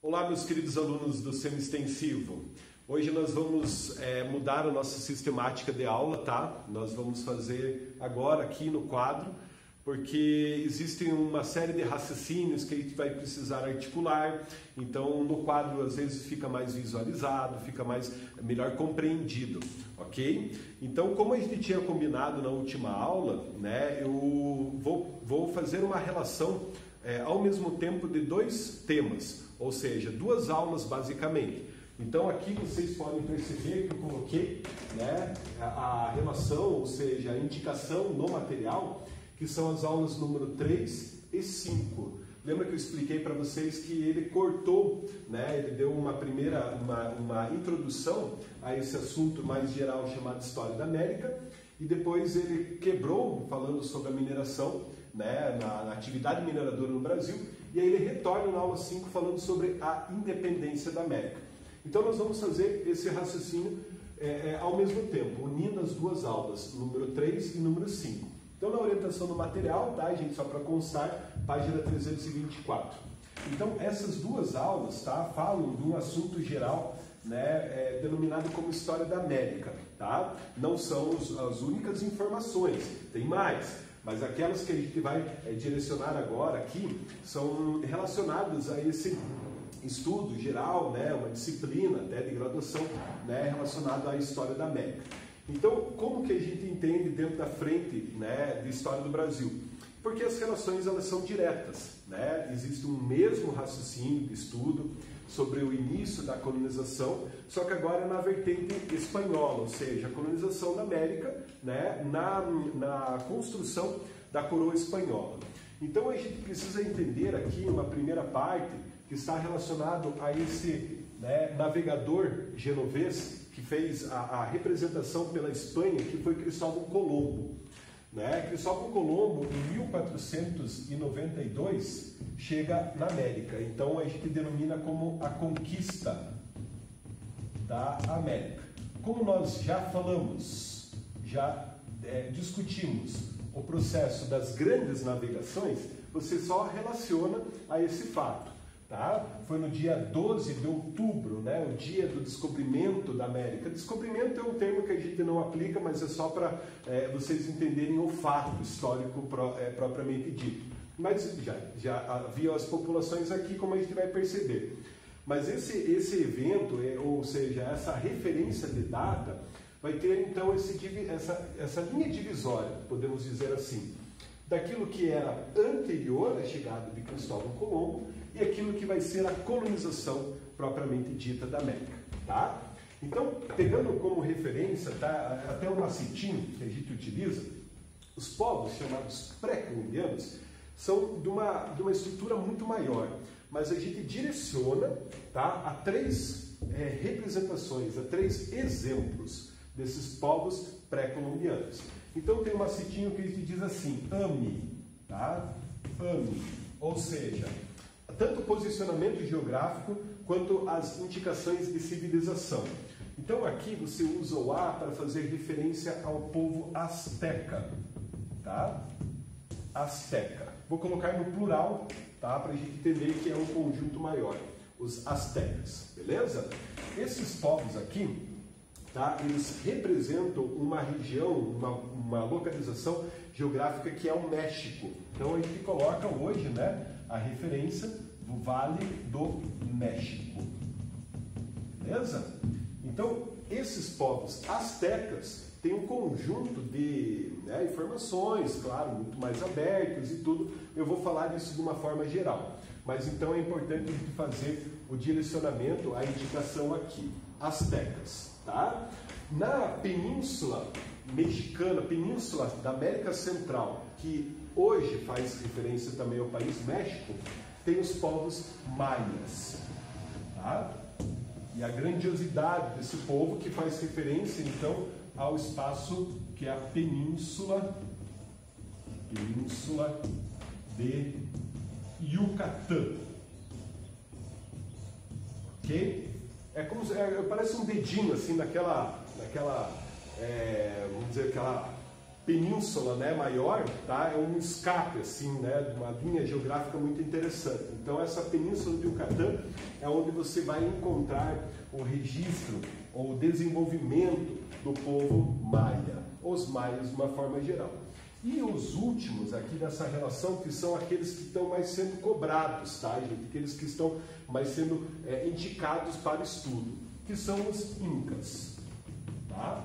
Olá, meus queridos alunos do Semi-Extensivo. Hoje nós vamos mudar a nossa sistemática de aula, tá? Nós vamos fazer agora aqui no quadro, porque existem uma série de raciocínios que a gente vai precisar articular. Então, no quadro, às vezes, fica mais visualizado, fica melhor compreendido, ok? Então, como a gente tinha combinado na última aula, né, eu vou fazer uma relação ao mesmo tempo de dois temas, ou seja, duas aulas basicamente. Então aqui vocês podem perceber que eu coloquei, né, a relação, ou seja, a indicação no material, que são as aulas número 3 e 5. Lembra que eu expliquei para vocês que ele cortou, né, ele deu uma introdução a esse assunto mais geral chamado História da América, e depois ele quebrou falando sobre a mineração, né, na atividade mineradora no Brasil, e aí ele retorna na aula 5 falando sobre a independência da América. Então nós vamos fazer esse raciocínio ao mesmo tempo, unindo as duas aulas, número 3 e número 5. Então na orientação do material, tá, gente, só para constar, página 324. Então essas duas aulas, tá, falam de um assunto geral, né, denominado como História da América, tá? Não são as únicas informações, tem mais. Mas aquelas que a gente vai direcionar agora aqui são relacionadas a esse estudo geral, né, uma disciplina até de graduação, né, relacionada à História da América. Então, como que a gente entende dentro da frente, né, de História do Brasil? Porque as relações elas são diretas, né? Existe um mesmo raciocínio de estudo sobre o início da colonização, só que agora na vertente espanhola, ou seja, a colonização da América, né, na construção da coroa espanhola. Então a gente precisa entender aqui uma primeira parte que está relacionado a esse, né, navegador genovês que fez a representação pela Espanha, que foi Cristóvão Colombo. Né? Cristóvão Colombo, em 1492, chega na América. Então a gente denomina como a conquista da América. Como nós já falamos, já discutimos o processo das grandes navegações, você só relaciona a esse fato. Tá? Foi no dia 12 de outubro, né, o dia do descobrimento da América. Descobrimento é um termo que a gente não aplica, mas é só para vocês entenderem o fato histórico propriamente dito. Mas já havia as populações aqui, como a gente vai perceber. Mas esse evento, ou seja, essa referência de data, vai ter então essa linha divisória, podemos dizer assim, daquilo que era anterior à chegada de Cristóvão Colombo e aquilo que vai ser a colonização propriamente dita da América, tá? Então, pegando como referência, tá, até o macetinho que a gente utiliza, os povos chamados pré-colombianos são de uma estrutura muito maior, mas a gente direciona, tá, a três representações, a três exemplos desses povos pré-colombianos. Então tem um macetinho que a gente diz assim, AME, tá? AME, ou seja, tanto o posicionamento geográfico quanto as indicações de civilização. Então aqui você usa o A para fazer referência ao povo asteca, tá? Asteca. Vou colocar no plural, tá? Para a gente entender que é um conjunto maior, os astecas, beleza? Esses povos aqui, tá? Eles representam uma região, uma localização geográfica que é o México. Então a gente coloca hoje, né, a referência do Vale do México. Beleza? Então, esses povos astecas têm um conjunto de informações, claro, muito mais abertas e tudo. Eu vou falar disso de uma forma geral. Mas então é importante a gente fazer o direcionamento, a indicação aqui. Astecas, tá? Na Península Mexicana, Península da América Central, que hoje faz referência também ao país México, tem os povos maias, tá? E a grandiosidade desse povo que faz referência, então, ao espaço que é a Península de Yucatán, ok? Parece um dedinho assim naquela vamos dizer, aquela península, né, maior, tá? É um escape assim, né, de uma linha geográfica muito interessante. Então essa península de Yucatán, é onde você vai encontrar o registro ou o desenvolvimento do povo maia, os maias de uma forma geral. E os últimos aqui dessa relação, que são aqueles que estão mais sendo cobrados, tá, gente? Aqueles que estão mais sendo indicados para estudo, que são os incas, tá?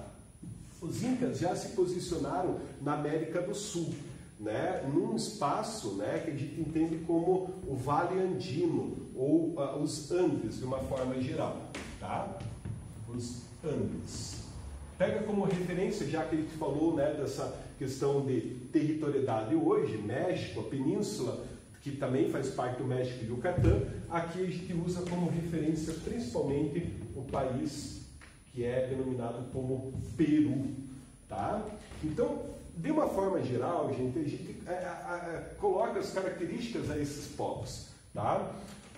Os incas já se posicionaram na América do Sul, né, num espaço, né, que a gente entende como o Vale Andino, ou os Andes, de uma forma geral, tá? Os Andes. Pega como referência, já que a gente falou, né, dessa questão de territorialidade hoje, México, a península, que também faz parte do México e do Yucatán, aqui a gente usa como referência principalmente o país que é denominado como Peru, tá? Então, de uma forma geral, gente, a gente coloca as características a esses povos, tá?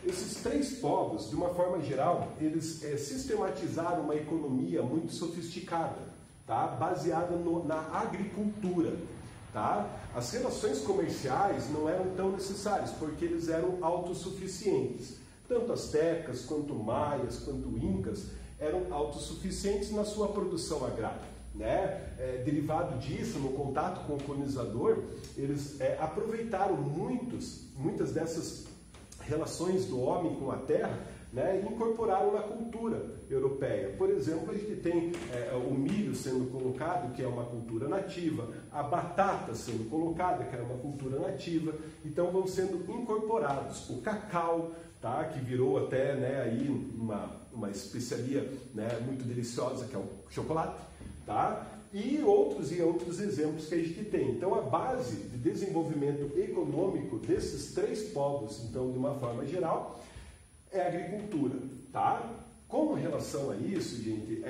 Esses três povos, de uma forma geral, eles sistematizaram uma economia muito sofisticada, tá? Baseada na agricultura, tá? As relações comerciais não eram tão necessárias, porque eles eram autossuficientes. Tanto astecas, quanto maias, quanto incas, eram autossuficientes na sua produção agrária, né? Derivado disso, no contato com o colonizador, eles aproveitaram muitas dessas relações do homem com a terra, né, e incorporaram na cultura europeia. Por exemplo, a gente tem o milho sendo colocado, que é uma cultura nativa, a batata sendo colocada, que era uma cultura nativa, então vão sendo incorporados. O cacau, tá, que virou até, né, aí uma especiaria, né, muito deliciosa, que é o chocolate, tá? E outros exemplos que a gente tem. Então, a base de desenvolvimento econômico desses três povos, então, de uma forma geral, é a agricultura, tá? Com relação a isso, gente,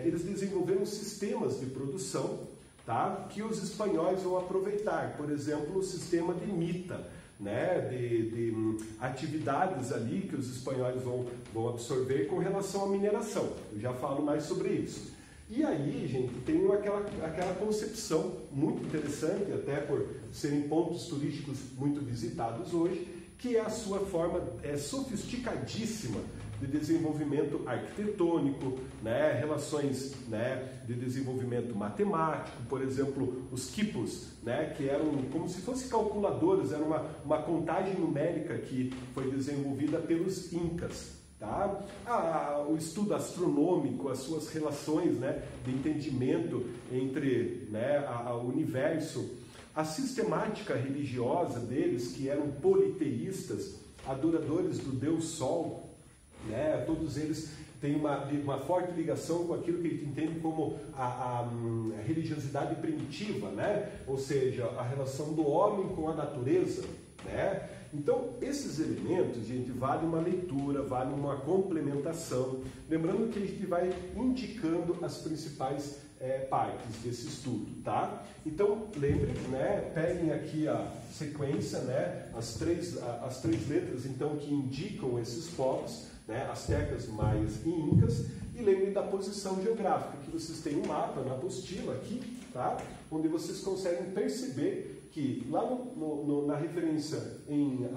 eles desenvolveram sistemas de produção, tá, que os espanhóis vão aproveitar. Por exemplo, o sistema de mita, né, de atividades ali que os espanhóis vão absorver com relação à mineração. Eu já falo mais sobre isso. E aí, gente, tem aquela concepção muito interessante, até por serem pontos turísticos muito visitados hoje, que é a sua forma sofisticadíssima de desenvolvimento arquitetônico, né, relações, né, de desenvolvimento matemático, por exemplo, os quipos, né, que eram como se fossem calculadoras, era uma contagem numérica que foi desenvolvida pelos incas. Tá? O estudo astronômico, as suas relações, né, de entendimento entre, né, o universo, a sistemática religiosa deles, que eram politeístas, adoradores do Deus Sol, né, todos eles têm uma forte ligação com aquilo que a gente entende como a religiosidade primitiva, né, ou seja, a relação do homem com a natureza, né? Então, esses elementos, gente, vale uma leitura, vale uma complementação. Lembrando que a gente vai indicando as principais partes desse estudo, tá? Então, lembrem, né, peguem aqui a sequência, né, as três letras, então, que indicam esses povos, né, astecas, maias e incas, e lembrem da posição geográfica, que vocês têm um mapa na apostila aqui, tá? Onde vocês conseguem perceber que lá na referência em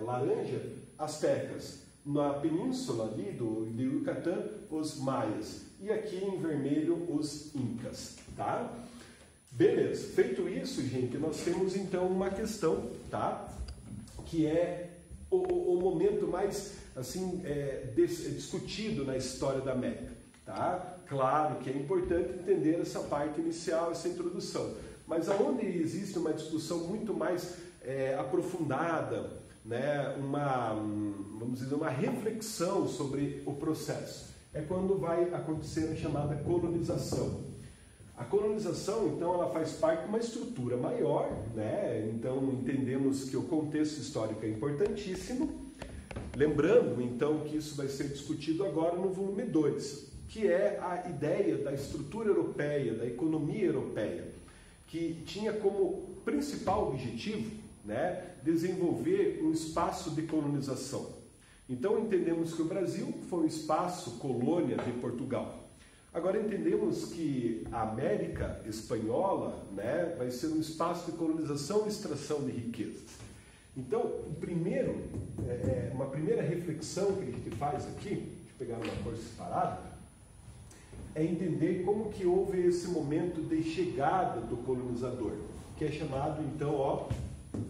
laranja, astecas, na península ali do Yucatán, os maias, e aqui em vermelho, os incas, tá? Beleza, feito isso, gente, nós temos então uma questão, tá? Que é o momento mais, assim, discutido na história da América, tá? Claro que é importante entender essa parte inicial, essa introdução, mas aonde existe uma discussão muito mais aprofundada, né, vamos dizer, uma reflexão sobre o processo, é quando vai acontecer a chamada colonização. A colonização, então, ela faz parte de uma estrutura maior, né? Então entendemos que o contexto histórico é importantíssimo. Lembrando, então, que isso vai ser discutido agora no volume 2, que é a ideia da estrutura europeia, da economia europeia, que tinha como principal objetivo, né, desenvolver um espaço de colonização. Então entendemos que o Brasil foi um espaço colônia de Portugal. Agora entendemos que a América espanhola, né, vai ser um espaço de colonização e extração de riquezas. Então, uma primeira reflexão que a gente faz aqui, deixa eu pegar uma cor separada, é entender como que houve esse momento de chegada do colonizador, que é chamado, então,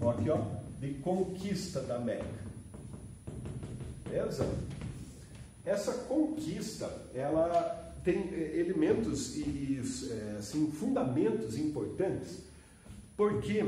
aqui, de conquista da América. Beleza? Essa conquista, ela tem elementos e assim, fundamentos importantes, porque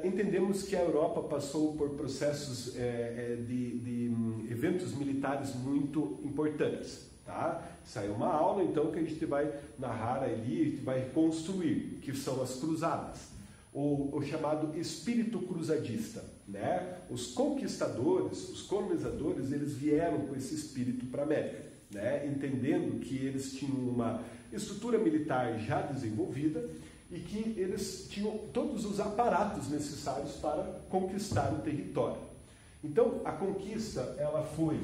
entendemos que a Europa passou por processos de eventos militares muito importantes. Tá? Saiu uma aula, então, que a gente vai narrar ali, a gente vai reconstruir, que são as cruzadas, o chamado espírito cruzadista, né? Os conquistadores, os colonizadores, eles vieram com esse espírito para a América, né? Entendendo que eles tinham uma estrutura militar já desenvolvida e que eles tinham todos os aparatos necessários para conquistar o território. Então, a conquista, ela foi,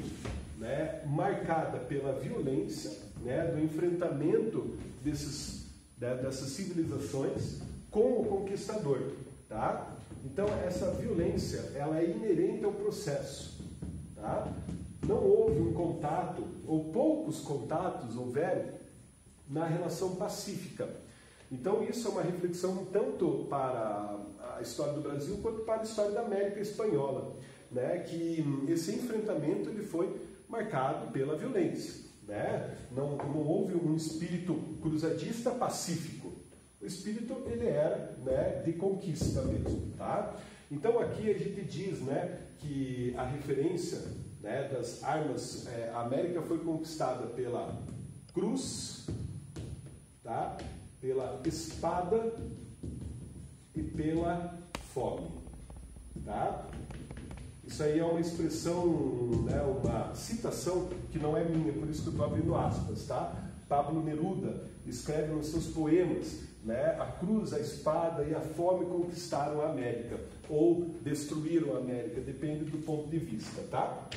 né, marcada pela violência, né, do enfrentamento dessas civilizações com o conquistador, tá? Então, essa violência, ela é inerente ao processo, tá? Não houve um contato, ou poucos contatos houveram na relação pacífica. Então, isso é uma reflexão tanto para a história do Brasil quanto para a história da América Espanhola, né? Que esse enfrentamento ele foi marcado pela violência, né? Não houve um espírito cruzadista pacífico. O espírito ele era, né, de conquista mesmo, tá? Então aqui a gente diz, né, que a referência, né, das armas, a América foi conquistada pela cruz, tá? Pela espada e pela fome, tá? Isso aí é uma expressão, né, uma citação que não é minha, por isso que eu estou abrindo aspas, tá? Pablo Neruda escreve nos seus poemas, né, a cruz, a espada e a fome conquistaram a América, ou destruíram a América, depende do ponto de vista, tá?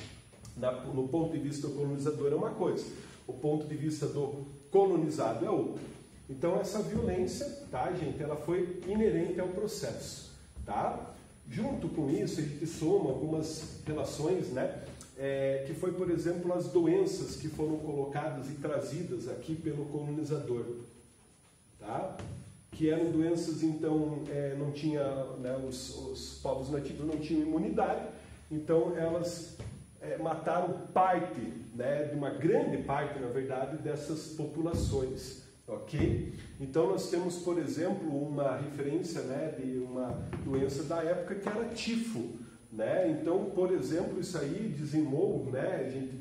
No ponto de vista do colonizador é uma coisa, o ponto de vista do colonizado é outro. Então essa violência, tá, gente, ela foi inerente ao processo, tá? Junto com isso, a gente soma algumas relações, né? Que foi, por exemplo, as doenças que foram colocadas e trazidas aqui pelo colonizador, tá? Que eram doenças, então, não tinha, né, os povos nativos não tinham imunidade, então elas mataram parte, né, de uma grande parte, na verdade, dessas populações. Ok? Então nós temos, por exemplo, uma referência, né, de uma doença da época que era tifo, né? Então, por exemplo, isso aí dizimou, né, gente,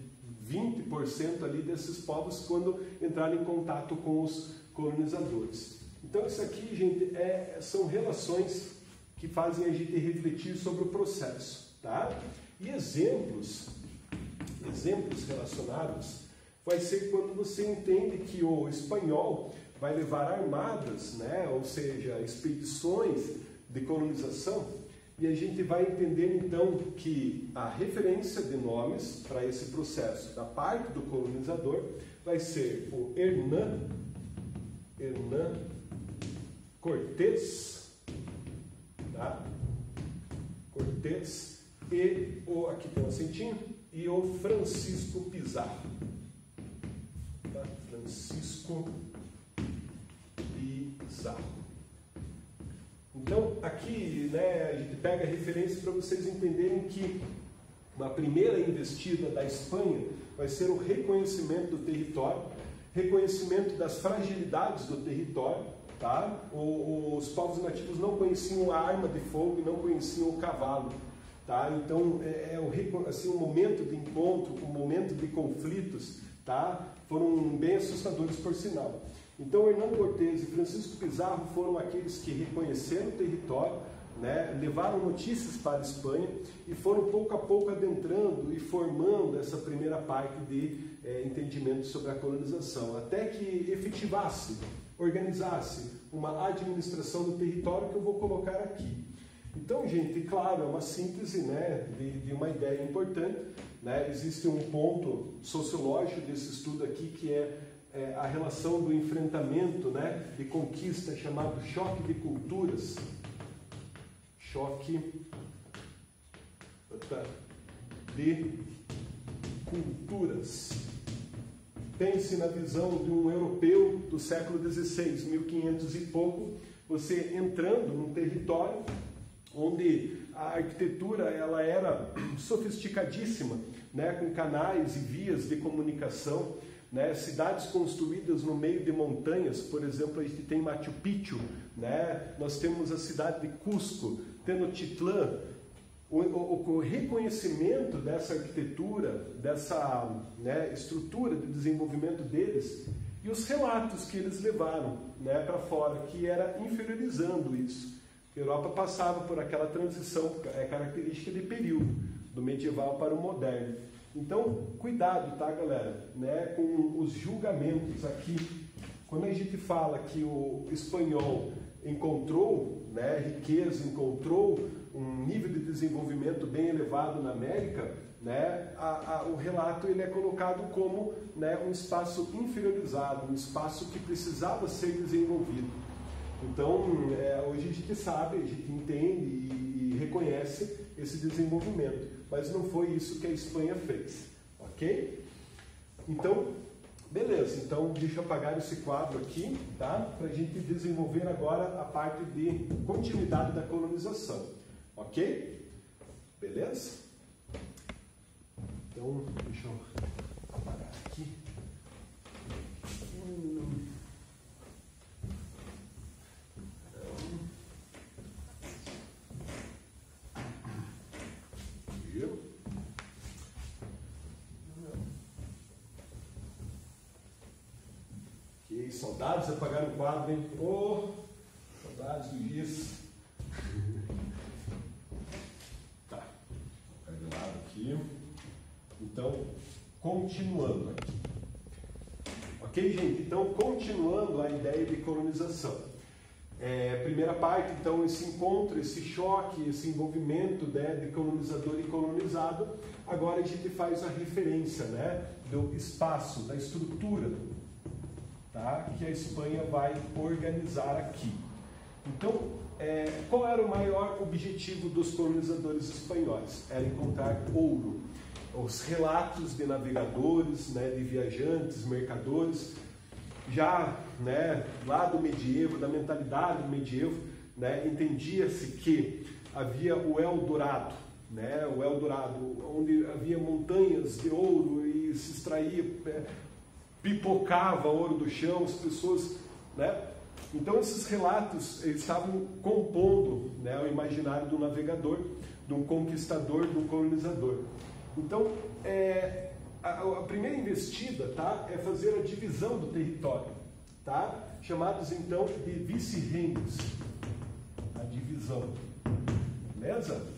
20% ali desses povos quando entraram em contato com os colonizadores. Então isso aqui, gente, são relações que fazem a gente refletir sobre o processo, tá? E exemplos relacionados vai ser quando você entende que o espanhol vai levar armadas, né? Ou seja, expedições de colonização, e a gente vai entender então que a referência de nomes para esse processo da parte do colonizador vai ser o Hernán Cortés, tá? Cortés e aqui tem um acentinho, e o Francisco Pizarro. Francisco Pizarro. Então, aqui, né, a gente pega a referência para vocês entenderem que uma primeira investida da Espanha vai ser o reconhecimento do território, reconhecimento das fragilidades do território, tá? Os povos nativos não conheciam a arma de fogo e não conheciam o cavalo, tá? Então, assim, um momento de encontro, um momento de conflitos, tá? Foram bem assustadores, por sinal. Então, Hernán Cortés e Francisco Pizarro foram aqueles que reconheceram o território, né? Levaram notícias para a Espanha e foram pouco a pouco adentrando e formando essa primeira parte de entendimento sobre a colonização, até que efetivasse, organizasse uma administração do território que eu vou colocar aqui. Então, gente, claro, é uma síntese, né, de uma ideia importante, né? Existe um ponto sociológico desse estudo aqui que é a relação do enfrentamento, né, de conquista, chamado choque de culturas. Choque de culturas. Pense na visão de um europeu do século XVI, 1500 e pouco, você entrando num território onde a arquitetura ela era sofisticadíssima, né, com canais e vias de comunicação, né, cidades construídas no meio de montanhas. Por exemplo, a gente tem Machu Picchu, né, nós temos a cidade de Cusco, Tenochtitlán. O reconhecimento dessa arquitetura, dessa, né, estrutura de desenvolvimento deles e os relatos que eles levaram, né, para fora, que era inferiorizando isso. A Europa passava por aquela transição característica de período, do medieval para o moderno. Então, cuidado, tá, galera, né, com os julgamentos aqui. Quando a gente fala que o espanhol encontrou, né, riqueza, encontrou um nível de desenvolvimento bem elevado na América, né, o relato ele é colocado como, né, um espaço inferiorizado, um espaço que precisava ser desenvolvido. Então, hoje a gente sabe, a gente entende e reconhece esse desenvolvimento, mas não foi isso que a Espanha fez, ok? Então, beleza, então deixa eu apagar esse quadro aqui, tá? Para a gente desenvolver agora a parte de continuidade da colonização, ok? Beleza? Então, deixa eu apagar aqui. Saudades de apagar o quadro, hein? Oh, saudades do giz. Tá, vou ficar de lado aqui. Então, continuando aqui. Ok, gente? Então, continuando a ideia de colonização. Primeira parte, então, esse encontro, esse choque, esse envolvimento, né, de colonizador e colonizado. Agora a gente faz a referência, né, do espaço, da estrutura, tá, que a Espanha vai organizar aqui. Então, qual era o maior objetivo dos colonizadores espanhóis? Era encontrar ouro. Os relatos de navegadores, né, de viajantes, mercadores, já, né, lá do medievo, da mentalidade do medievo, né, entendia-se que havia o Eldorado, né, o Eldorado, onde havia montanhas de ouro e se extraía, pipocava ouro do chão, as pessoas, né? Então esses relatos eles estavam compondo, né, o imaginário do navegador, de um conquistador, de um colonizador. Então a primeira investida, tá, é fazer a divisão do território, tá? Chamados então de vice-reinos, a divisão, beleza?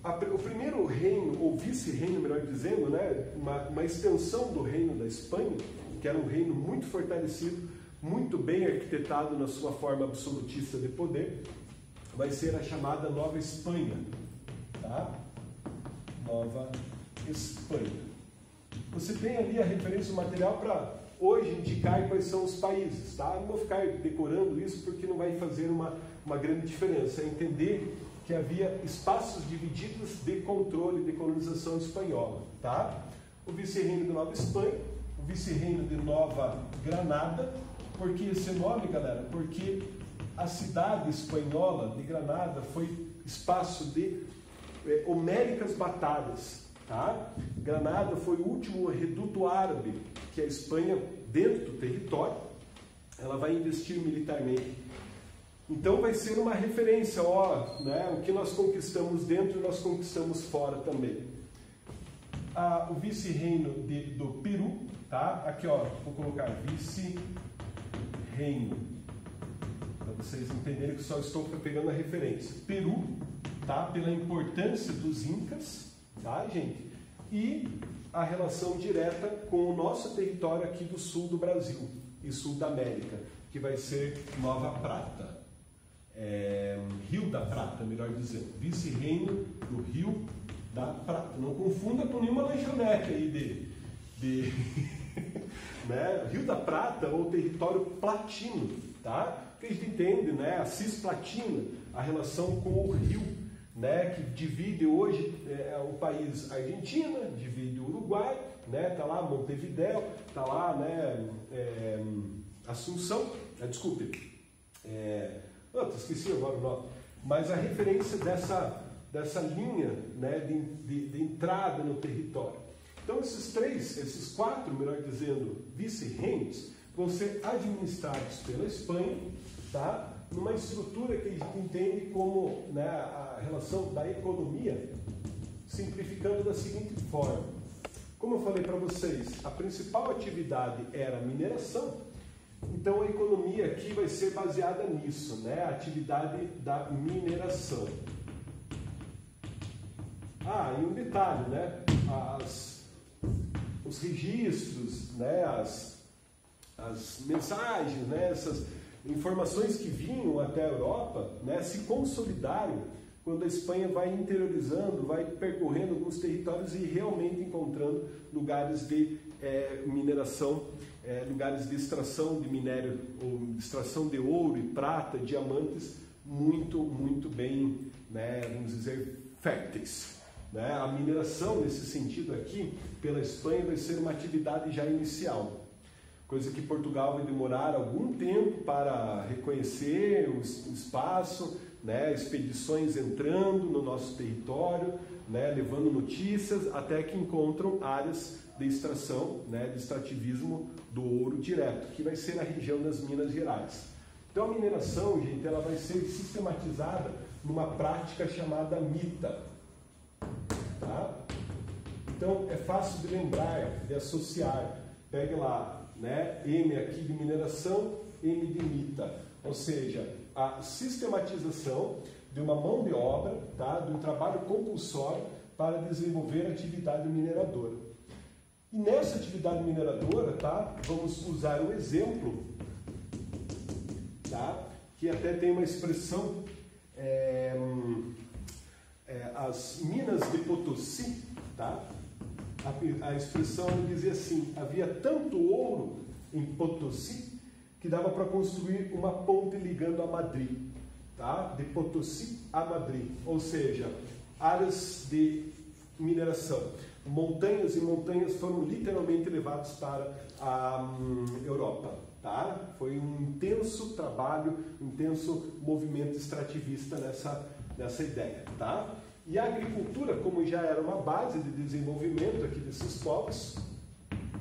O primeiro reino, ou vice-reino, melhor dizendo, né, uma extensão do reino da Espanha, que era um reino muito fortalecido, muito bem arquitetado na sua forma absolutista de poder, vai ser a chamada Nova Espanha, tá? Nova Espanha. Você tem ali a referência material para hoje indicar quais são os países, tá? Não vou ficar decorando isso porque não vai fazer uma grande diferença, é entender que havia espaços divididos de controle de colonização espanhola, tá? O vice-reino de Nova Espanha, o vice-reino de Nova Granada. Por que esse nome, galera? Porque a cidade espanhola de Granada foi espaço de homéricas batalhas, tá? Granada foi o último reduto árabe que a Espanha, dentro do território, ela vai investir militarmente. Então vai ser uma referência, ó, né, o que nós conquistamos dentro, nós conquistamos fora também. O vice-reino do Peru, tá? Aqui, ó, vou colocar vice-reino, para vocês entenderem que só estou pegando a referência. Peru, tá? Pela importância dos incas, tá, gente? E a relação direta com o nosso território aqui do sul do Brasil e sul da América, que vai ser Nova Prata. Rio da Prata, melhor dizendo, vice-reino do Rio da Prata. Não confunda com nenhuma lanchonete aí né? Rio da Prata ou território platino, tá? Porque a gente entende, né, a cisplatina, a relação com o rio, né, que divide hoje o país Argentina, divide o Uruguai, né, tá lá Montevidéu, tá lá, né, Assunção, desculpe, esqueci agora o nome, mas a referência dessa linha, né, de entrada no território. Então esses quatro, melhor dizendo, vice-reinos, vão ser administrados pela Espanha, tá? Numa estrutura que a gente entende como, né, a relação da economia, simplificando da seguinte forma. Como eu falei para vocês, a principal atividade era a mineração, então a economia aqui vai ser baseada nisso, né, a atividade da mineração. E um detalhe, né, os registros, né, as mensagens, né, essas informações que vinham até a Europa, né, se consolidaram quando a Espanha vai interiorizando, vai percorrendo alguns territórios e realmente encontrando lugares de mineração, lugares de extração de minério, ou extração de ouro e prata, diamantes, muito, muito bem, né, vamos dizer, férteis. Né? A mineração, nesse sentido aqui, pela Espanha, vai ser uma atividade já inicial. Coisa que Portugal vai demorar algum tempo para reconhecer o espaço, né, expedições entrando no nosso território, né, levando notícias, até que encontram áreas de extração, né, de extrativismo do ouro direto, que vai ser a região das Minas Gerais. Então a mineração, gente, ela vai ser sistematizada numa prática chamada mita. Tá? Então é fácil de lembrar, de associar. Pegue lá, né, M aqui de mineração, M de mita, ou seja, a sistematização de uma mão de obra, tá, de um trabalho compulsório para desenvolver a atividade mineradora. E nessa atividade mineradora, tá, vamos usar o exemplo, tá, que até tem uma expressão, as minas de Potosí, tá? A expressão dizia assim: havia tanto ouro em Potosí que dava para construir uma ponte ligando a Madrid, tá? De Potosí a Madrid, ou seja, áreas de mineração. Montanhas e montanhas foram literalmente levadas para a Europa, tá? Foi um intenso trabalho, um intenso movimento extrativista nessa ideia, tá? E a agricultura, como já era uma base de desenvolvimento aqui desses povos,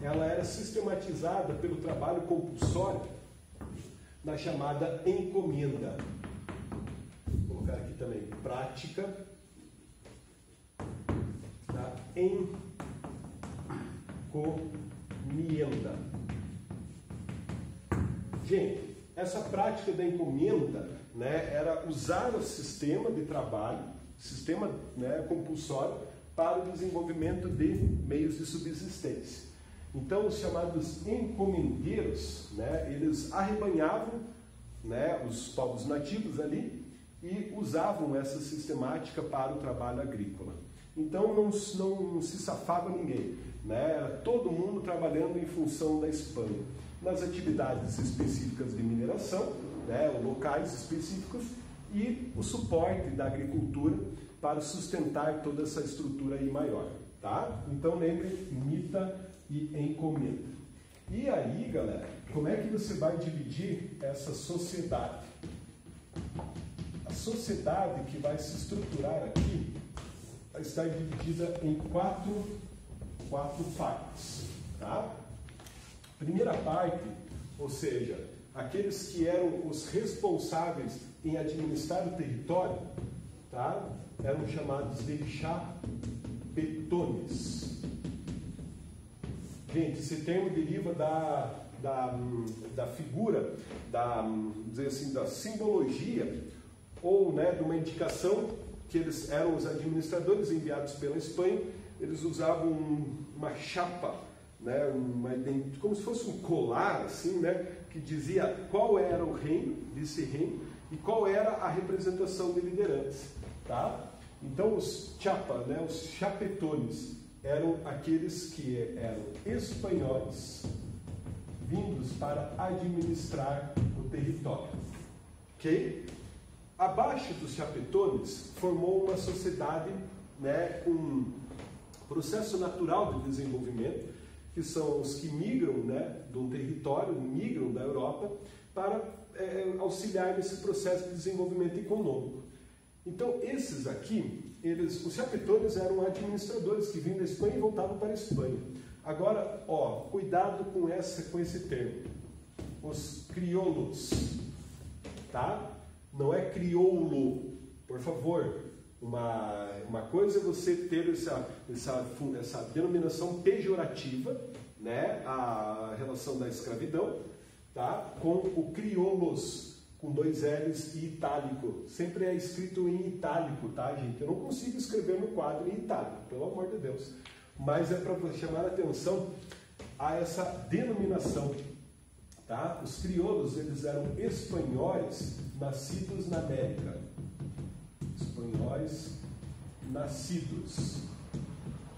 ela era sistematizada pelo trabalho compulsório na chamada encomenda. Vou colocar aqui também, prática da encomenda. Gente, essa prática da encomenda, né, era usar o sistema de trabalho, sistema, né, compulsório, para o desenvolvimento de meios de subsistência. Então, os chamados encomendeiros, né, eles arrebanhavam, né, os povos nativos ali e usavam essa sistemática para o trabalho agrícola. Então, não se safava ninguém, né, era todo mundo trabalhando em função da Espanha, nas atividades específicas de mineração, né, locais específicos, e o suporte da agricultura para sustentar toda essa estrutura aí maior, tá? Então lembre, mita e encomenda. E aí, galera, como é que você vai dividir essa sociedade? A sociedade que vai se estruturar aqui vai estar dividida em quatro partes, tá? Primeira parte, ou seja, aqueles que eram os responsáveis em administrar o território, tá? Eram chamados de chapetones. Gente, esse termo deriva da figura, dizer assim, da simbologia, ou, né, de uma indicação que eles eram os administradores enviados pela Espanha. Eles usavam uma chapa, né, como se fosse um colar, assim, né, que dizia qual era o reino, vice-reino, e qual era a representação de liderança, tá? Então os chapa, né, os chapetones, eram aqueles que eram espanhóis vindos para administrar o território, ok? abaixo dos chapetones, formou uma sociedade, né, com processo natural de desenvolvimento, que são os que migram, né, de um território, migram da Europa, para auxiliar nesse processo de desenvolvimento econômico. Então, esses aqui, os chapetones eram administradores que vinham da Espanha e voltavam para a Espanha. Agora, ó, cuidado com esse termo. Os crioulos, tá? Não é crioulo, por favor. Uma coisa é você ter essa denominação pejorativa, né? A relação da escravidão, tá? Com o crioulos, com 2 L's e itálico. Sempre é escrito em itálico, tá, gente? Eu não consigo escrever no quadro em itálico, pelo amor de Deus. Mas é para chamar a atenção a essa denominação, tá? Os crioulos, eles eram espanhóis nascidos na América. Espanhóis nascidos,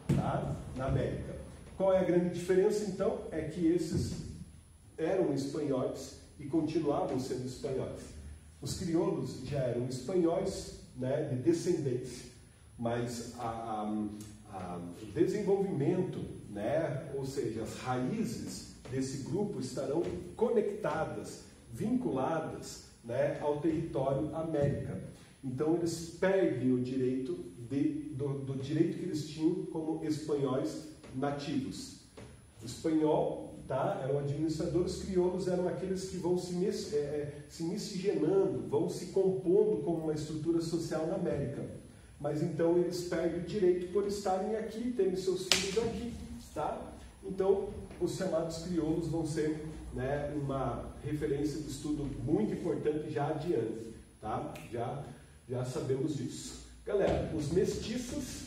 tá? Na América. Qual é a grande diferença, então? É que esses eram espanhóis e continuavam sendo espanhóis. Os crioulos já eram espanhóis, né, de descendência, mas o desenvolvimento, né, ou seja, as raízes desse grupo estarão conectadas, vinculadas, né, ao território América. Então eles perdem o direito do direito que eles tinham como espanhóis nativos. O espanhol, tá, eram administradores, crioulos eram aqueles que vão se miscigenando, vão se compondo como uma estrutura social na América. Mas então eles perdem o direito por estarem aqui, terem seus filhos aqui, tá? Então os chamados crioulos vão ser, né, uma referência de estudo muito importante já adiante, tá? Já sabemos disso. Galera, os mestiços,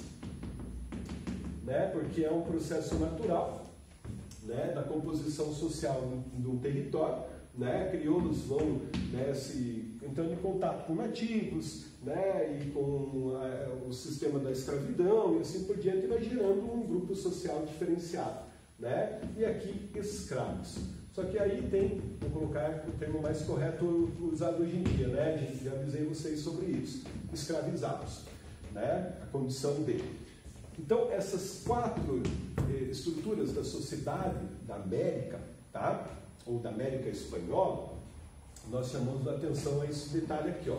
né, porque é um processo natural, né, da composição social de um território, né, crioulos vão, né, entrando em contato com nativos, né, e com o sistema da escravidão e assim por diante, vai gerando um grupo social diferenciado, né, e aqui escravos. Só que aí tem, vou colocar o termo mais correto usado hoje em dia, né, gente, já avisei vocês sobre isso, escravizados, né, a condição dele. Então, essas 4 estruturas da sociedade da América, tá? Ou da América Espanhola, nós chamamos a atenção a esse detalhe aqui, ó.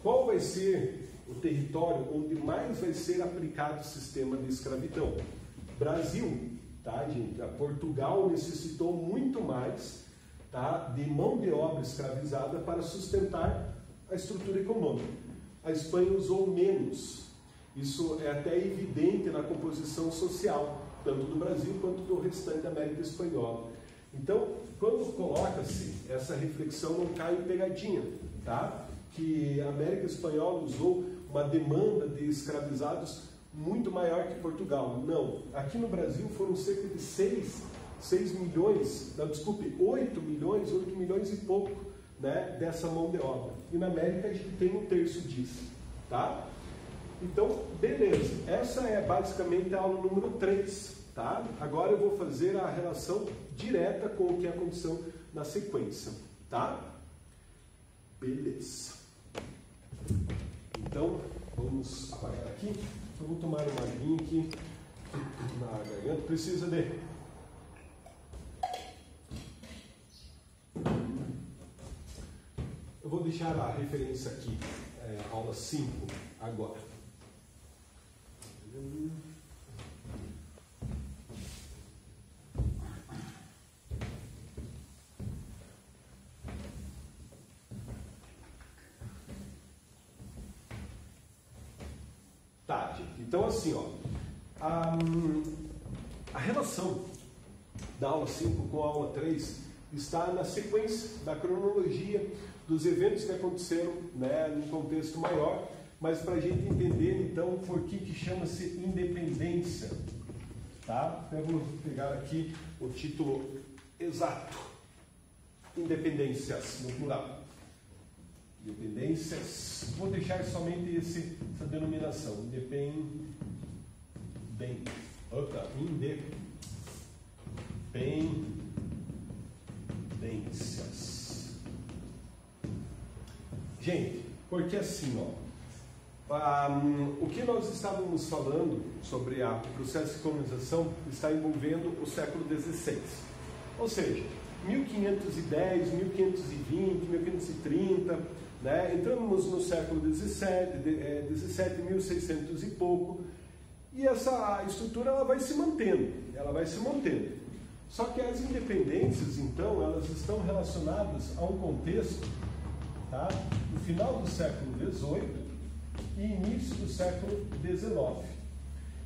Qual vai ser o território onde mais vai ser aplicado o sistema de escravidão? Brasil, tá, gente? Portugal necessitou muito mais, tá, de mão de obra escravizada para sustentar a estrutura econômica. A Espanha usou menos. Isso é até evidente na composição social, tanto do Brasil quanto do restante da América Espanhola. Então, quando coloca-se essa reflexão, não cai em pegadinha, tá? Que a América Espanhola usou uma demanda de escravizados muito maior que Portugal. Não. Aqui no Brasil foram cerca de 8 milhões e pouco, né, dessa mão de obra. E na América a gente tem 1/3 disso, tá? Então, beleza. Essa é basicamente a aula número 3, tá? Agora eu vou fazer a relação direta com o que é a condição na sequência, tá? Beleza. Então, vamos apagar aqui. Eu vou tomar uma aguinha aqui na garganta. Precisa de... Eu vou deixar a referência aqui, aula 5, agora. Tá, gente. Então, assim, ó, a relação da aula 5 com a aula 3 está na sequência da cronologia dos eventos que aconteceram, né, num contexto maior, mas para a gente entender, então, por que chama-se independência, tá? Eu vou pegar aqui o título exato, independências, no plural. Independências, vou deixar somente essa denominação, independências. Gente, Porque assim, o que nós estávamos falando sobre o processo de colonização está envolvendo o século XVI. Ou seja, 1510, 1520, 1530, né? Entramos no século XVII, 1600 e pouco, e essa estrutura ela vai se mantendo, Só que as independências, então, elas estão relacionadas a um contexto, tá? No final do século XVIII e início do século XIX.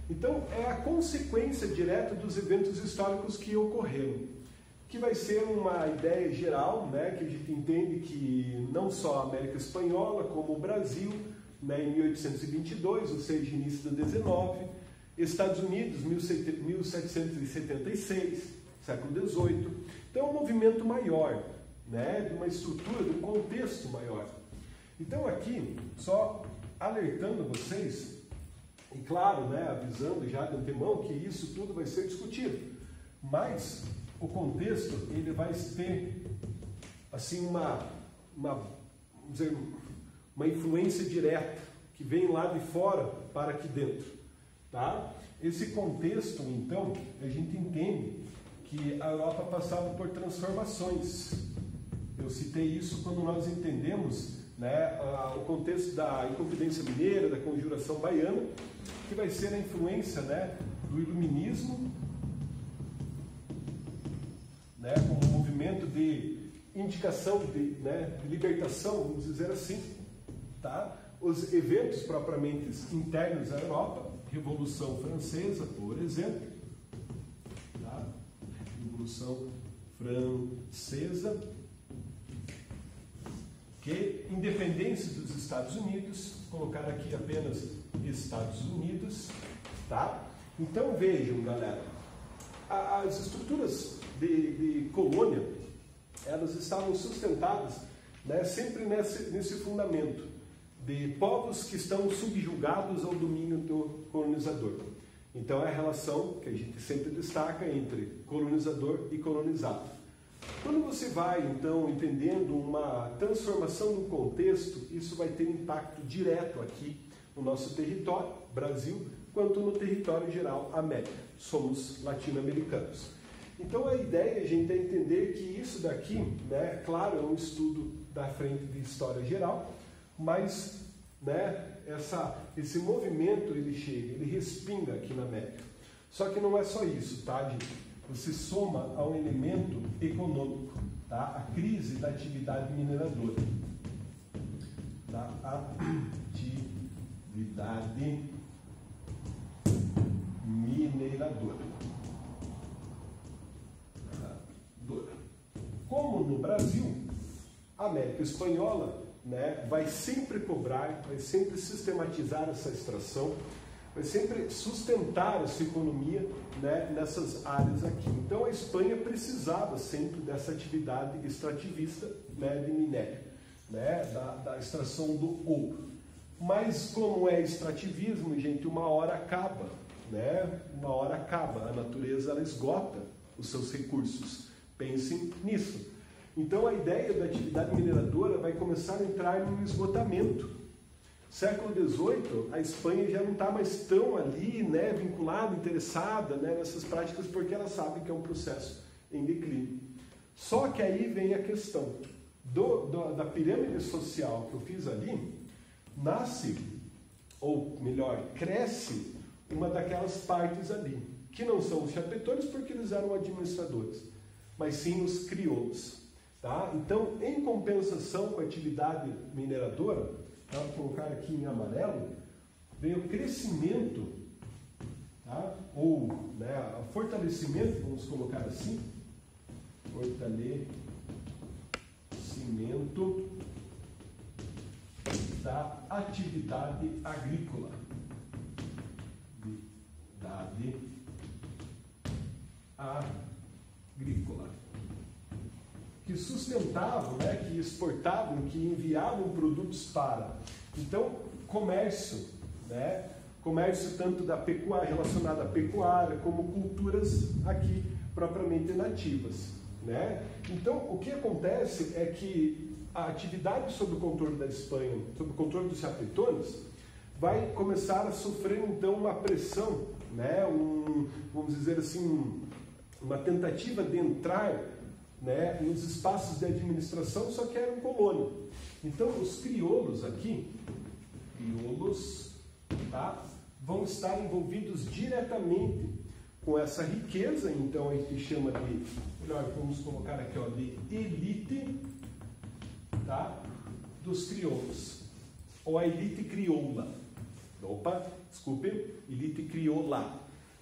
Então, é a consequência direta dos eventos históricos que ocorreram, que vai ser uma ideia geral, né, que a gente entende que não só a América Espanhola, como o Brasil, né, em 1822, ou seja, início do XIX, Estados Unidos, 1776, século XVIII. Então, é um movimento maior, né, de uma estrutura, de um contexto maior. Então, aqui, só alertando vocês, e claro, né, avisando já de antemão que isso tudo vai ser discutido, mas o contexto ele vai ter assim uma influência direta que vem lá de fora para aqui dentro, tá? Esse contexto, então, a gente entende que a Europa passava por transformações. Eu citei isso quando nós entendemos, né, o contexto da Inconfidência Mineira, da Conjuração Baiana, que vai ser a influência, né, do Iluminismo, né, como um movimento de indicação, de libertação, vamos dizer assim, tá? Os eventos propriamente internos à Europa, Revolução Francesa, por exemplo, tá? Revolução Francesa, que independência dos Estados Unidos, colocar aqui apenas Estados Unidos, tá? Então vejam, galera, as estruturas de colônia, elas estavam sustentadas, né, sempre nesse fundamento de povos que estão subjugados ao domínio do colonizador. Então é a relação que a gente sempre destaca entre colonizador e colonizado. Quando você vai, então, entendendo uma transformação do contexto, isso vai ter impacto direto aqui no nosso território, Brasil, quanto no território geral, América. Somos latino-americanos. Então a ideia a gente é entender que isso daqui, né, claro, é um estudo da frente de história geral, mas, né, esse movimento ele chega, ele respinga aqui na América. Só que não é só isso, tá, gente? Você soma a um elemento econômico, tá? A crise da atividade mineradora. Da atividade mineradora. Como no Brasil, a América Espanhola, né, vai sempre cobrar, vai sempre sistematizar essa extração, vai sempre sustentar essa economia, né, nessas áreas aqui. Então a Espanha precisava sempre dessa atividade extrativista, né, de minério, né, da extração do ouro. Mas como é extrativismo, gente, uma hora acaba, né? Uma hora acaba, a natureza ela esgota os seus recursos. Pensem nisso. Então a ideia da atividade mineradora vai começar a entrar no esgotamento. Século XVIII, a Espanha já não está mais tão ali, né, vinculada, interessada, né, nessas práticas, porque ela sabe que é um processo em declínio. Só que aí vem a questão da pirâmide social que eu fiz ali, nasce, ou melhor, cresce uma daquelas partes ali, que não são os chapetões porque eles eram administradores, mas sim os crioulos. Tá? Então, em compensação com a atividade mineradora, tá? Vou colocar aqui em amarelo, vem o crescimento, tá? Ou, né, o fortalecimento, vamos colocar assim, fortalecimento da atividade agrícola. Atividade agrícola. Que sustentavam, né, que exportavam, que enviavam produtos para. Então, comércio, né, comércio tanto da pecuária, relacionado à pecuária, como culturas aqui propriamente nativas, né? Então, o que acontece é que a atividade sob o controle da Espanha, sob o controle dos chapetones, vai começar a sofrer então uma pressão, né, vamos dizer assim, uma tentativa de entrar, né, nos espaços de administração, só que era um colônia. Então os crioulos aqui, tá, vão estar envolvidos diretamente com essa riqueza, então a gente chama de, vamos colocar aqui, ó, de elite, tá, dos crioulos, ou a elite crioula. Opa, desculpe, elite crioula,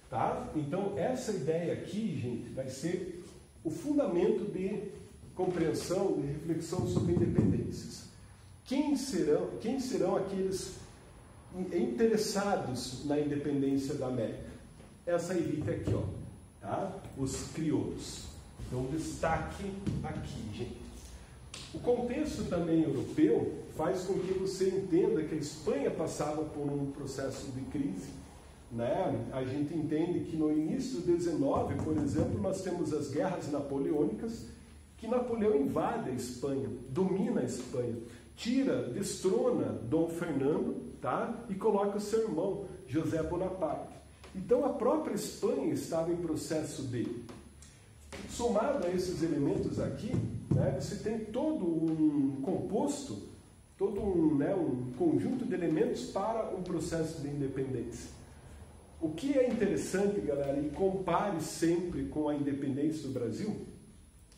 tá? Então essa ideia aqui, gente, vai ser o fundamento de compreensão, de reflexão sobre independências. Quem serão aqueles interessados na independência da América? Essa elite aqui, ó, tá? Os crioulos. Então, destaque aqui, gente. O contexto também europeu faz com que você entenda que a Espanha passava por um processo de crise, né? A gente entende que no início do 19, por exemplo, nós temos as guerras napoleônicas, que Napoleão invade a Espanha, domina a Espanha, destrona Dom Fernando, tá? E coloca o seu irmão, José Bonaparte. Então a própria Espanha estava em processo de... Somado a esses elementos aqui, né, você tem todo um composto, todo um conjunto de elementos para um processo de independência. O que é interessante, galera, e compare sempre com a independência do Brasil,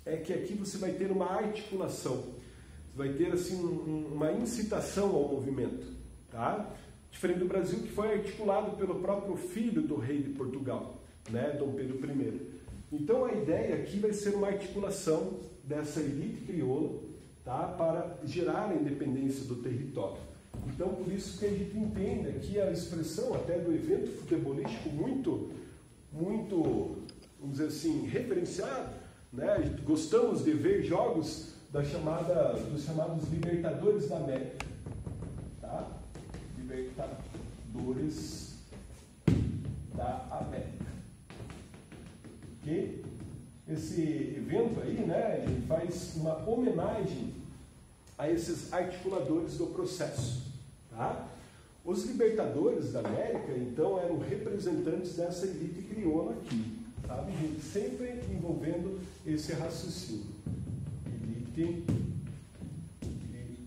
é que aqui você vai ter uma articulação, você vai ter assim uma incitação ao movimento, tá? Diferente do Brasil, que foi articulado pelo próprio filho do rei de Portugal, né, Dom Pedro I. Então a ideia aqui vai ser uma articulação dessa elite crioula, tá, para gerar a independência do território. Então por isso que a gente entende aqui a expressão até do evento futebolístico muito, vamos dizer assim, referenciado, né? Gostamos de ver jogos dos chamados Libertadores da América, tá? Libertadores da América. Que esse evento aí, né, ele faz uma homenagem a esses articuladores do processo, tá? Os Libertadores da América, então, eram representantes dessa elite crioula aqui, sabe, gente? Sempre envolvendo esse raciocínio. Elite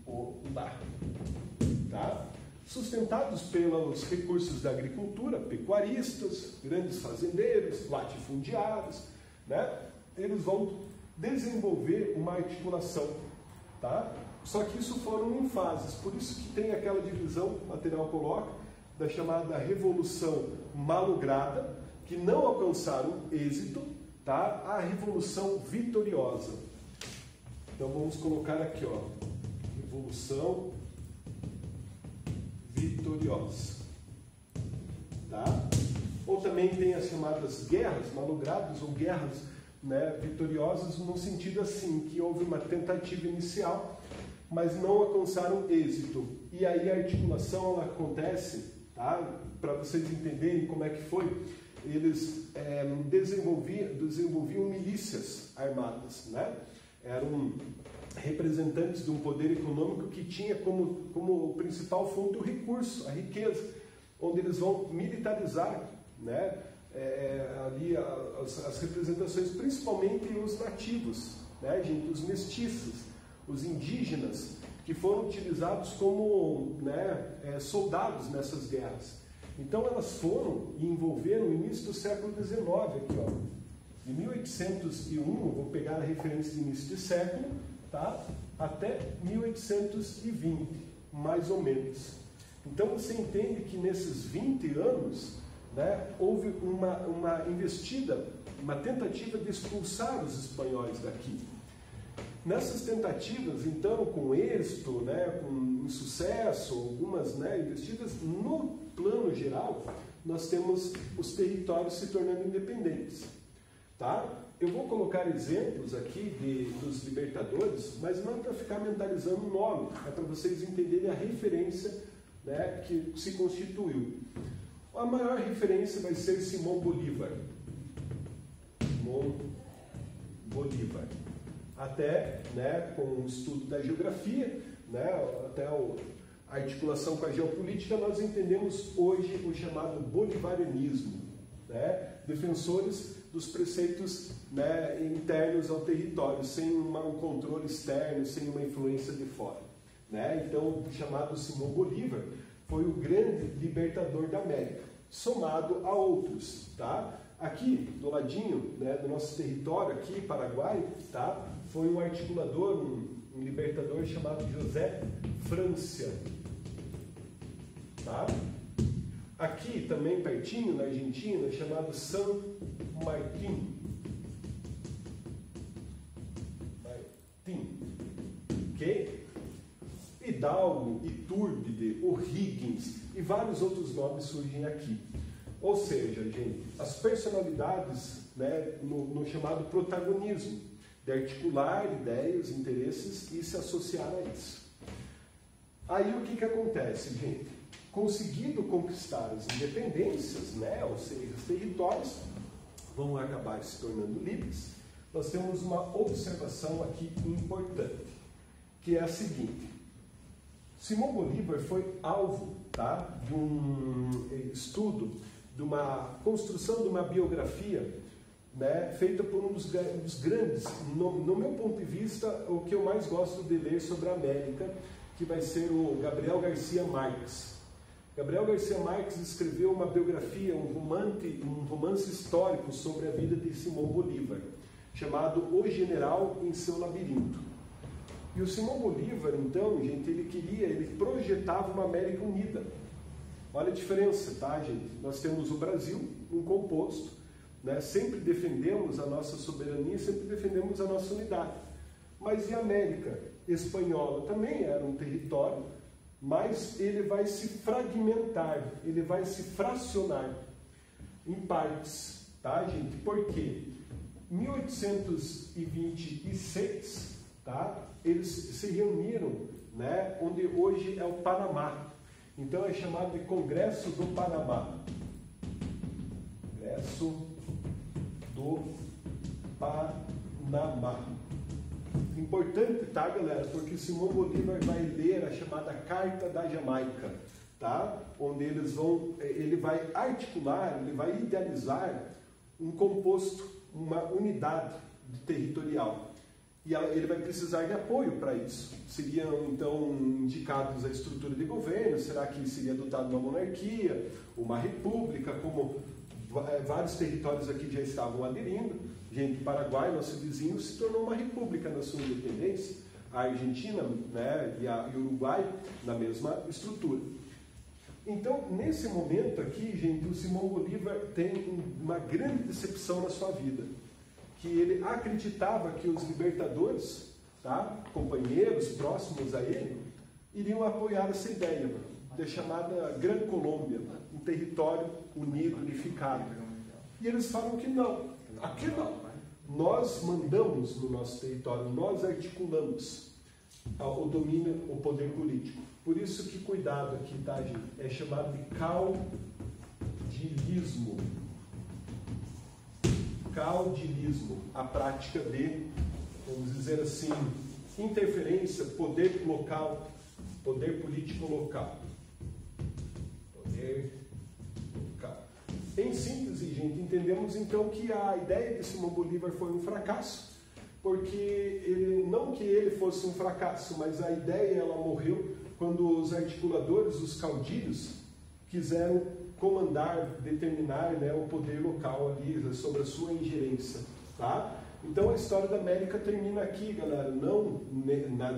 crioula, tá? Sustentados pelos recursos da agricultura, pecuaristas, grandes fazendeiros, latifundiários, né? Eles vão desenvolver uma articulação, tá? Só que isso foram em fases, por isso que tem aquela divisão, o material coloca, da chamada Revolução Malograda, que não alcançaram êxito, tá? A Revolução Vitoriosa. Então vamos colocar aqui, ó, Revolução Vitoriosa, tá? Ou também tem as chamadas guerras malogradas ou guerras, né, vitoriosas, no sentido assim, que houve uma tentativa inicial, mas não alcançaram êxito. E aí a articulação ela acontece, tá? Para vocês entenderem como é que foi, eles desenvolviam milícias armadas, né? Eram representantes de um poder econômico que tinha como principal fonte o recurso, a riqueza, onde eles vão militarizar, né, ali as representações, principalmente os nativos, né, gente, os mestiços, os indígenas, que foram utilizados como, né, soldados nessas guerras. Então elas foram e envolveram o início do século XIX, aqui, ó, de 1801, vou pegar a referência de início de século, tá? Até 1820, mais ou menos. Então você entende que nesses 20 anos, né, houve uma investida, uma tentativa de expulsar os espanhóis daqui. Nessas tentativas, então, com êxito, né, com sucesso, algumas, né, investidas, no plano geral, nós temos os territórios se tornando independentes, tá? Eu vou colocar exemplos aqui dos libertadores, mas não é para ficar mentalizando o nome, é para vocês entenderem a referência, né, que se constituiu. A maior referência vai ser Simão Bolívar. Simão Bolívar. até, né, com o estudo da geografia, né, até a articulação com a geopolítica, nós entendemos hoje o chamado bolivarianismo, né, defensores dos preceitos, né, internos ao território, sem um controle externo, sem uma influência de fora. Né? Então, o chamado Simão Bolívar foi o grande libertador da América, somado a outros. Tá? Aqui, do ladinho, né, do nosso território, aqui, Paraguai, tá, foi um articulador, um libertador chamado José Francia. Tá? Aqui, também pertinho, na Argentina, chamado San Martín. Ok? Hidalgo, Iturbide, O'Higgins e vários outros nomes surgem aqui. Ou seja, gente, as personalidades, né, no chamado protagonismo, de articular ideias, interesses e se associar a isso. Aí o que acontece, gente? Conseguindo conquistar as independências, né, ou seja, os territórios vão acabar se tornando livres, nós temos uma observação aqui importante, que é a seguinte: Simão Bolívar foi alvo, tá, de um estudo, de uma construção de uma biografia, né, feita por um dos grandes, no meu ponto de vista, o que eu mais gosto de ler sobre a América, que vai ser o Gabriel Garcia Marques. Gabriel Garcia Marques escreveu uma biografia, um romance histórico sobre a vida de Simão Bolívar, chamado O General em Seu Labirinto. E o Simão Bolívar, então, gente, ele projetava uma América unida. Olha a diferença, tá, gente? Nós temos o Brasil, um composto, né? Sempre defendemos a nossa soberania, sempre defendemos a nossa unidade. Mas e a América Espanhola também era um território, mas ele vai se fragmentar, ele vai se fracionar em partes, tá, gente? Por quê? Em 1826, tá, eles se reuniram, né, onde hoje é o Panamá. Então é chamado de Congresso do Panamá. Congresso do Panamá. Importante, tá, galera? Porque Simão Bolívar vai ler a chamada Carta da Jamaica, tá? Onde ele vai articular, ele vai idealizar um composto, uma unidade territorial. E ele vai precisar de apoio para isso. Seriam, então, indicados a estrutura de governo, será que seria adotada uma monarquia, uma república, como vários territórios aqui já estavam aderindo. Gente, Paraguai, nosso vizinho, se tornou uma república na sua independência. A Argentina, né, e o Uruguai na mesma estrutura. Então, nesse momento aqui, gente, o Simão Bolívar tem uma grande decepção na sua vida. Que ele acreditava que os libertadores, tá, companheiros próximos a ele, iriam apoiar essa ideia, da chamada Gran Colômbia, um território unido, unificado. E eles falam que não, aqui não. Nós mandamos no nosso território, nós articulamos o domínio, o poder político. Por isso que cuidado aqui, tá, gente? É chamado de caudilismo. Caudilismo, a prática de, vamos dizer assim, interferência, poder local, poder político local. Poder local. Em síntese, gente, entendemos então que a ideia de Simão Bolívar foi um fracasso, porque não que ele fosse um fracasso, mas a ideia ela morreu quando os articuladores, os caudilhos, quiseram comandar, determinar, né, o poder local ali, sobre a sua ingerência, tá? Então a história da América termina aqui, galera, não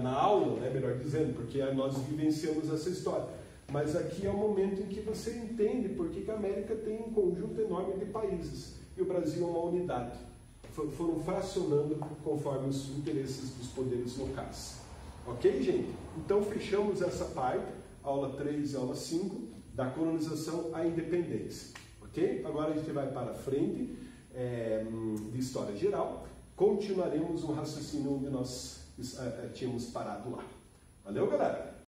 na aula, né, melhor dizendo, porque nós vivenciamos essa história, mas aqui é o momento em que você entende por que a América tem um conjunto enorme de países, e o Brasil é uma unidade. Foram fracionando conforme os interesses dos poderes locais. Ok, gente? Então fechamos essa parte, aula 3 e aula 5, da colonização à independência. Ok? Agora a gente vai para frente de história geral. Continuaremos o raciocínio onde nós tínhamos parado lá. Valeu, galera?